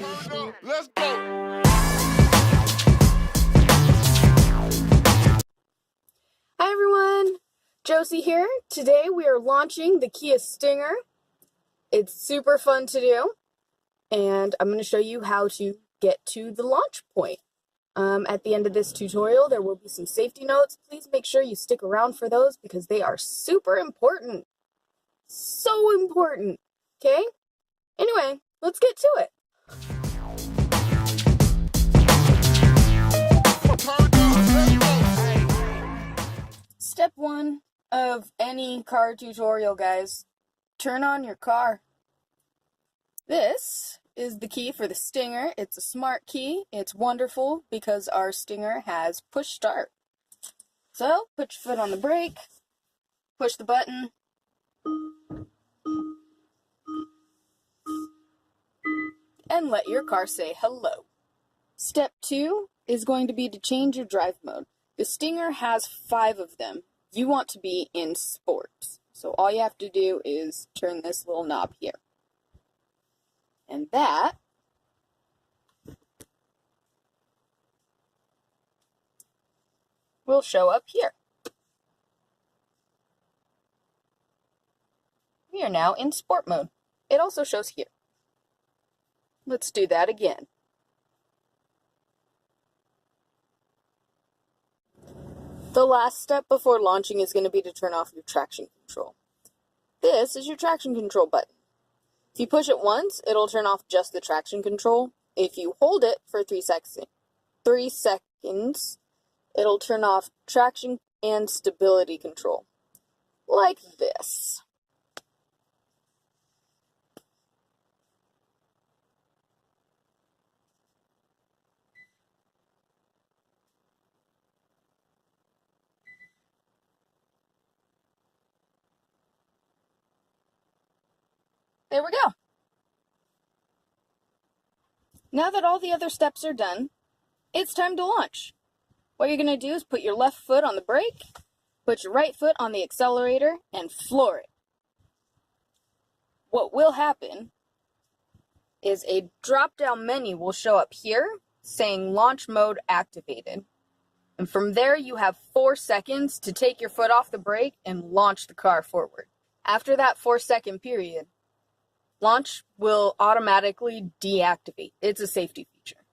Let's go. Hi everyone, Josie here. Today we are launching the Kia Stinger. It's super fun to do, and I'm going to show you how to get to the launch point. At the end of this tutorial, there will be some safety notes. Please make sure you stick around for those because they are super important. So important, okay? Anyway, let's get to it. Step one of any car tutorial, guys. Turn on your car. This is the key for the Stinger. It's a smart key. It's wonderful because our Stinger has push start. So, put your foot on the brake, push the button, and let your car say hello. Step two is going to be to change your drive mode. The Stinger has 5 of them. You want to be in sports. So all you have to do is turn this little knob here. And that will show up here. We are now in sport mode. It also shows here. Let's do that again. The last step before launching is going to be to turn off your traction control. This is your traction control button. If you push it once, it'll turn off just the traction control. If you hold it for 3 seconds, it'll turn off traction and stability control. Like this. There we go. Now that all the other steps are done, it's time to launch. What you're going to do is put your left foot on the brake, put your right foot on the accelerator, and floor it. What will happen is a drop-down menu will show up here saying launch mode activated. And from there you have 4 seconds to take your foot off the brake and launch the car forward. After that 4-second period, launch will automatically deactivate. It's a safety feature.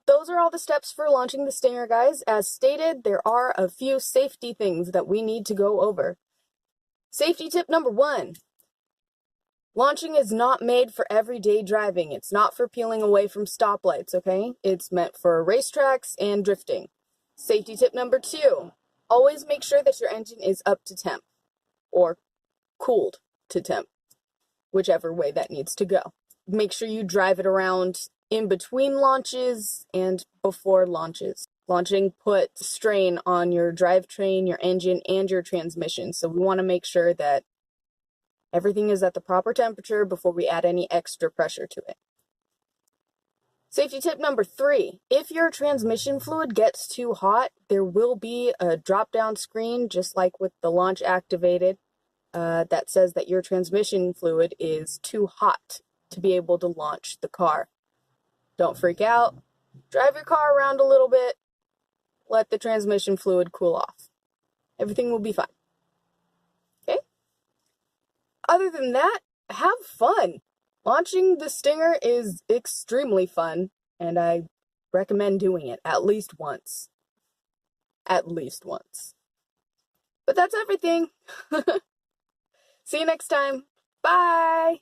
Those are all the steps for launching the Stinger, guys. As stated, there are a few safety things that we need to go over. Safety tip number 1. Launching is not made for everyday driving. It's not for peeling away from stoplights, okay? It's meant for racetracks and drifting. Safety tip number 2. Always make sure that your engine is up to temp or cooled to temp, whichever way that needs to go. Make sure you drive it around in between launches and before launches. Launching put strain on your drivetrain, your engine, and your transmission, so we want to make sure that everything is at the proper temperature before we add any extra pressure to it. Safety tip number 3. If your transmission fluid gets too hot, there will be a drop-down screen, just like with the launch activated, that says that your transmission fluid is too hot to be able to launch the car. Don't freak out. Drive your car around a little bit. Let the transmission fluid cool off. Everything will be fine. Okay? Other than that, have fun. Launching the Stinger is extremely fun, and I recommend doing it at least once. At least once. But that's everything. See you next time. Bye!